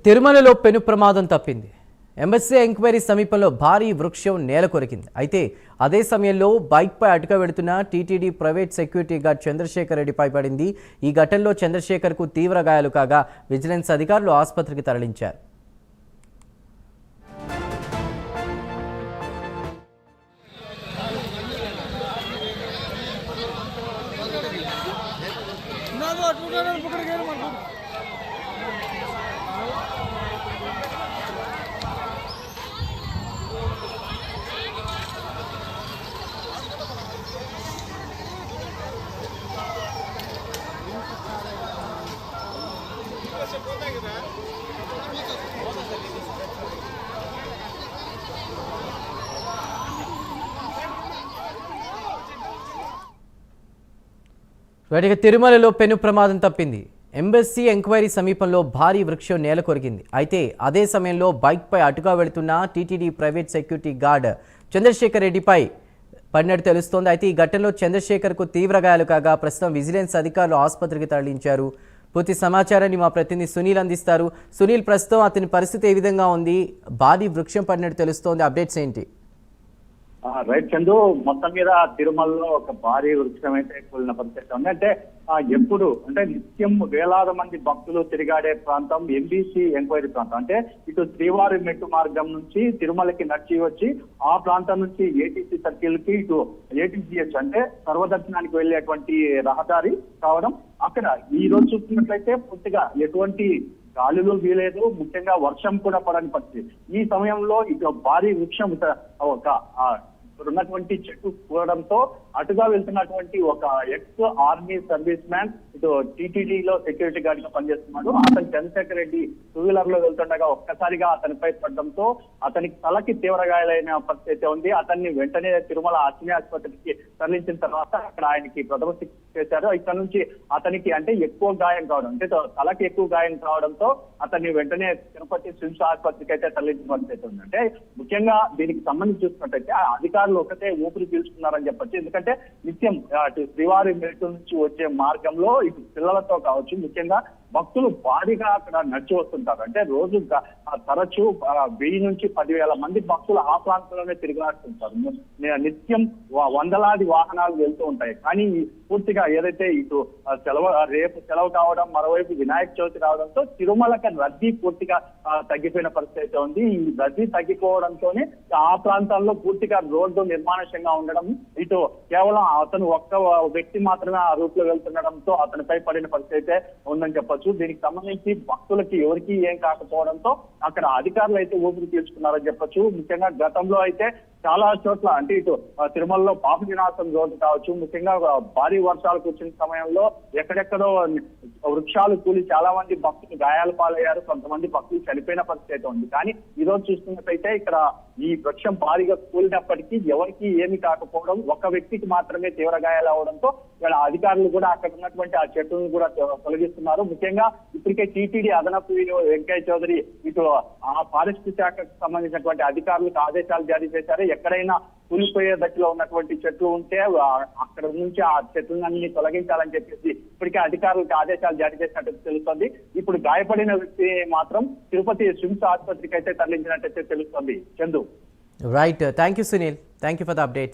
తిరుమలలో పెను ప్రమాదం తప్పింది. ఎంబసీ ఎంక్వైరీ సమీపంలో భారీ వృక్షం నేల కొరికింది. అయితే అదే సమయంలో బైక్పై అటుగా వెడుతున్న TTD private security guard Chandrasekhar రెడ్డిపై పడింది. ఈ ఘటనలో చంద్రశేఖర్కు తీవ్ర గాయాలు కాగా విజిలెన్స్ అధికారులు ఆసుపత్రికి తరలించారు. వాటికి తిరుమలలో పెను ప్రమాదం తప్పింది. ఎంబసీ ఎంక్వైరీ సమీపంలో భారీ వృక్షం నేల కొరికింది. అయితే అదే సమయంలో బైక్పై అటుగా వెళుతున్న TTD private security guard Chandrasekhar రెడ్డిపై పడినట్టు తెలుస్తోంది. అయితే ఈ ఘటనలో చంద్రశేఖర్కు తీవ్ర గాయాలు కాగా ప్రస్తుతం విజిలెన్స్ అధికారులు ఆసుపత్రికి తరలించారు. పూర్తి సమాచారాన్ని మా ప్రతినిధి సునీల్ అందిస్తారు. సునీల్, ప్రస్తుతం అతని పరిస్థితి ఏ విధంగా ఉంది? భారీ వృక్షం పడినట్టు తెలుస్తోంది, అప్డేట్స్ ఏంటి? రైట్ చందు, మొత్తం మీద తిరుమలలో ఒక భారీ వృక్షం అయితే కూలిన పరిస్థితి ఉంది. అంటే ఎప్పుడు అంటే నిత్యం వేలాది మంది భక్తులు తిరిగాడే ప్రాంతం ఎంబీసీ ఎంక్వైరీ ప్రాంతం. అంటే ఇటు శ్రీవారి మెట్టు మార్గం నుంచి తిరుమలకి నడిచి వచ్చి ఆ ప్రాంతం నుంచి ఏటీసీ సర్కిల్ కి ఇటు ఏటీసీహెచ్ అంటే సర్వదర్శనానికి వెళ్ళేటువంటి రహదారి కావడం. అక్కడ ఈ రోజు చూస్తున్నట్లయితే పూర్తిగా ఎటువంటి గాలులు వీలేదు, ముఖ్యంగా వర్షం కూడా పడని పరిస్థితి. ఈ సమయంలో ఇటు భారీ వృక్షం ఒక ఉన్నటువంటి చెట్టు కూడడంతో అటుగా వెళ్తున్నటువంటి ఒక ఎక్స్ ఆర్మీ సర్వీస్ మ్యాన్ ఇటు టీటీడీలో సెక్యూరిటీ గార్డ్ గా పనిచేస్తున్నాడు. అతను చంద్రశేఖర్ రెడ్డి టూ వీలర్ లో వెళ్తుండగా ఒక్కసారిగా అతనిపై పడడంతో అతనికి తలకి తీవ్ర గాయాలైన పరిస్థితి ఉంది. అతన్ని వెంటనే తిరుమల అశ్విని ఆసుపత్రికి తరలించిన తర్వాత అక్కడ ఆయనకి ప్రథమ చికిత్స చేశారు. ఇక్కడ నుంచి అతనికి అంటే ఎక్కువ గాయం కావడం, అంటే తలకి ఎక్కువ గాయం కావడంతో అతన్ని వెంటనే తిరుపతి స్విమ్స్ ఆసుపత్రికి అయితే తరలించిన పరిస్థితి ఉంది. అంటే ముఖ్యంగా దీనికి సంబంధించి చూసుకున్నట్టయితే అధికారులు ఒకటే ఊపిరి పీల్చుకున్నారని చెప్పొచ్చు. ఎందుకంటే నిత్యం శ్రీవారి మెట్టు నుంచి వచ్చే మార్గంలో ఇటు పిల్లలతో కావచ్చు, ముఖ్యంగా భక్తులు భారీగా అక్కడ నడిచి వస్తుంటారు. అంటే రోజు తరచూ 1000 నుంచి 10,000 మంది భక్తులు ఆ ప్రాంతంలోనే తిరిగినట్టుంటారు. నిత్యం వందలాది వాహనాలు వెళ్తూ ఉంటాయి. కానీ పూర్తిగా ఏదైతే ఇటు రేపు సెలవు కావడం, మరోవైపు వినాయక చవితి రావడంతో తిరుమలకి రద్దీ పూర్తిగా తగ్గిపోయిన పరిస్థితి ఉంది. ఈ రద్దీ తగ్గిపోవడంతోనే ఆ ప్రాంతాల్లో పూర్తిగా రోడ్డు నిర్మానుష్యంగా ఉండడం, ఇటు కేవలం అతను ఒక్క వ్యక్తి మాత్రమే ఆ రూట్ లో వెళ్తుండడంతో అతనిపై పడిన పరిస్థితి ఉందని చెప్పొచ్చు. దీనికి సంబంధించి భక్తులకి ఎవరికి ఏం కాకపోవడంతో అక్కడ అధికారులు అయితే ఊపిరి పీల్చుకున్నారని చెప్పొచ్చు. ముఖ్యంగా గతంలో అయితే చాలా చోట్ల అంటే ఇటు తిరుమలలో పాప వినాశం రోడ్డు కావచ్చు, ముఖ్యంగా భారీ వర్షాలు కురిసిన సమయంలో ఎక్కడెక్కడో వృక్షాలు కూలి చాలా మంది భక్తులు గాయాలు పాలయ్యారు, కొంతమంది భక్తులు చనిపోయిన పరిస్థితి ఉంది. కానీ ఈ రోజు చూస్తున్నట్టయితే ఇక్కడ ఈ వృక్షం భారీగా కూలినప్పటికీ ఎవరికి ఏమి కాకపోవడం, ఒక వ్యక్తికి మాత్రమే తీవ్ర గాయాలు అవడంతో ఇక్కడ అధికారులు కూడా అక్కడ ఉన్నటువంటి ఆ చెట్టును కూడా తొలగిస్తున్నారు. ముఖ్యంగా ఇప్పటికే టీటీడీ అదనపు వెంకయ్య చౌదరి ఇటు ఆ ఫారెస్ట్ శాఖకు సంబంధించినటువంటి అధికారులకు ఆదేశాలు జారీ చేశారు. ఎక్కడైనా కూలిపోయే దశలో ఉన్నటువంటి చెట్లు ఉంటే అక్కడ నుంచి ఆ చెట్లన్నీ తొలగించాలని చెప్పేసి ఇప్పటికే అధికారులకు ఆదేశాలు జారీ చేసినట్టు తెలుస్తుంది. ఇప్పుడు గాయపడిన వ్యక్తి మాత్రం తిరుపతి స్విమ్స్ ఆసుపత్రికి అయితే తరలించినట్టయితే తెలుస్తుంది. Chandu, right, thank you Sunil, thank you for the updates.